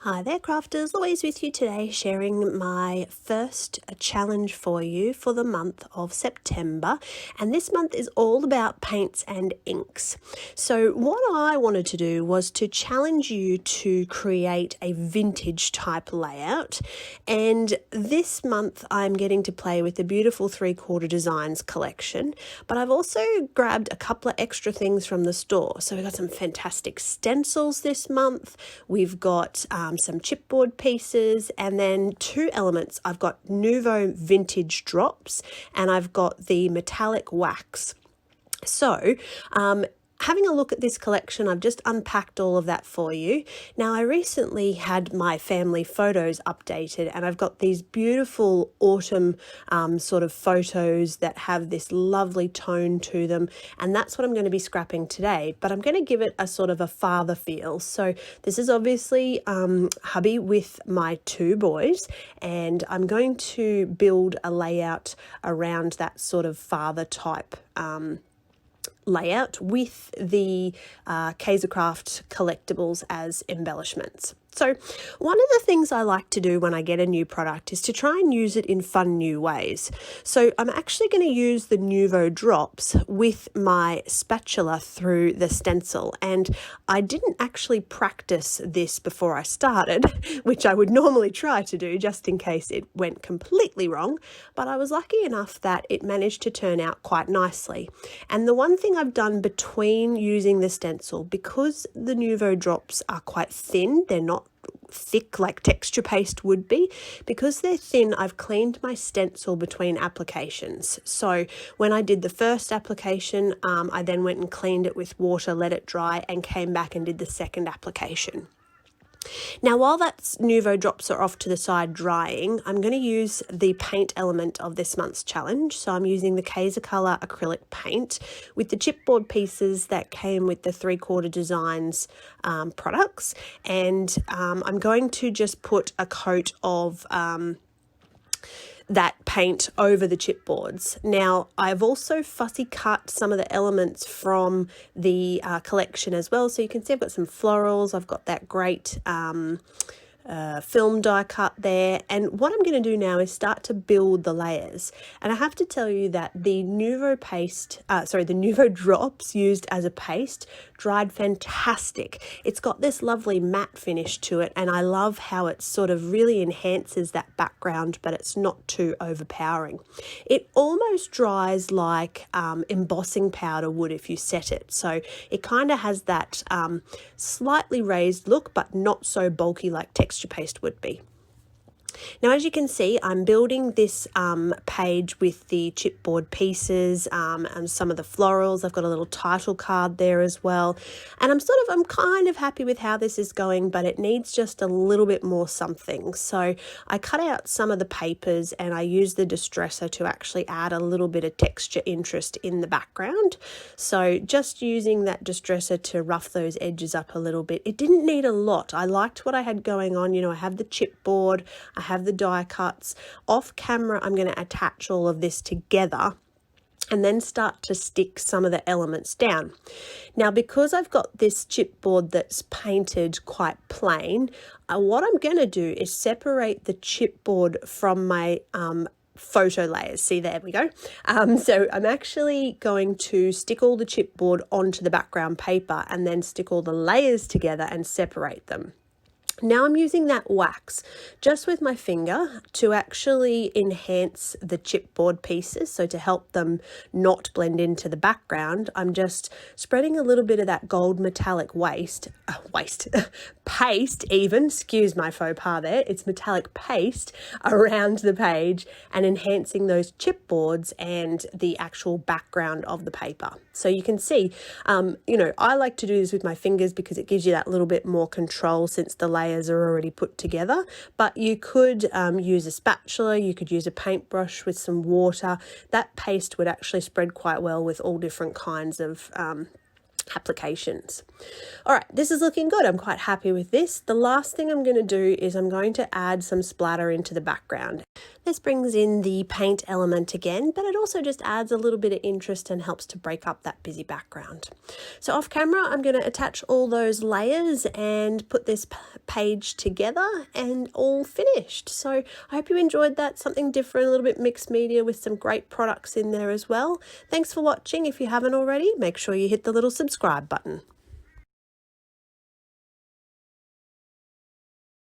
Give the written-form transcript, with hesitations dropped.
Hi there crafters, Louise with you today, sharing my first challenge for you for the month of September, and this month is all about paints and inks. So what I wanted to do was to challenge you to create a vintage type layout, and this month I'm getting to play with the beautiful 3/4 designs collection, but I've also grabbed a couple of extra things from the store. So we've got some fantastic stencils this month, we've got some chipboard pieces, and then two elements. I've got Nuvo vintage drops and I've got the metallic wax. So having a look at this collection, I've just unpacked all of that for you. Now, I recently had my family photos updated, and I've got these beautiful autumn sort of photos that have this lovely tone to them, and that's what I'm going to be scrapping today, but I'm going to give it a sort of a father feel. So this is obviously hubby with my two boys, and I'm going to build a layout around that sort of father type layout with the Craft collectibles as embellishments. So one of the things I like to do when I get a new product is to try and use it in fun new ways. So I'm actually going to use the Nuvo drops with my spatula through the stencil, and I didn't actually practice this before I started, which I would normally try to do just in case it went completely wrong, but I was lucky enough that it managed to turn out quite nicely. And the one thing I've done between using the stencil, because the Nuvo drops are quite thin, they're not thick like texture paste would be, because they're thin, I've cleaned my stencil between applications. So when I did the first application, I then went and cleaned it with water, let it dry, and came back and did the second application. Now, while that Nuvo drops are off to the side drying, I'm going to use the paint element of this month's challenge. So I'm using the Colour acrylic paint with the chipboard pieces that came with the 3/4 designs products, and I'm going to just put a coat of that paint over the chipboards. Now, I've also fussy cut some of the elements from the collection as well. So you can see I've got some florals, I've got that great film die cut there, and what I'm going to do now is start to build the layers. And I have to tell you that the Nuvo drops used as a paste dried fantastic. It's got this lovely matte finish to it, and I love how it sort of really enhances that background, but it's not too overpowering. It almost dries like embossing powder would if you set it, so it kind of has that slightly raised look, but not so bulky like texture paste would be. Now, as you can see, I'm building this page with the chipboard pieces and some of the florals. I've got a little title card there as well. And I'm kind of happy with how this is going, but it needs just a little bit more something. So I cut out some of the papers and I used the distresser to actually add a little bit of texture interest in the background. So just using that distresser to rough those edges up a little bit. It didn't need a lot. I liked what I had going on. You know, I have the chipboard, I have the die cuts. Off camera, I'm going to attach all of this together and then start to stick some of the elements down. Now, because I've got this chipboard that's painted quite plain, what I'm going to do is separate the chipboard from my photo layers. See, there we go. So I'm actually going to stick all the chipboard onto the background paper and then stick all the layers together and separate them. Now I'm using that wax just with my finger to actually enhance the chipboard pieces, so to help them not blend into the background. I'm just spreading a little bit of that gold metallic paste even, excuse my faux pas there, it's metallic paste around the page and enhancing those chipboards and the actual background of the paper. So you can see, you know, I like to do this with my fingers because it gives you that little bit more control since the layers are already put together, but you could use a spatula, you could use a paintbrush with some water. That paste would actually spread quite well with all different kinds of applications. All right, this is looking good. I'm quite happy with this. The last thing I'm going to do is I'm going to add some splatter into the background. This brings in the paint element again, but it also just adds a little bit of interest and helps to break up that busy background. So off camera, I'm going to attach all those layers and put this page together and all finished. So I hope you enjoyed that, something different, a little bit mixed media with some great products in there as well. Thanks for watching. If you haven't already, make sure you hit the little subscribe button.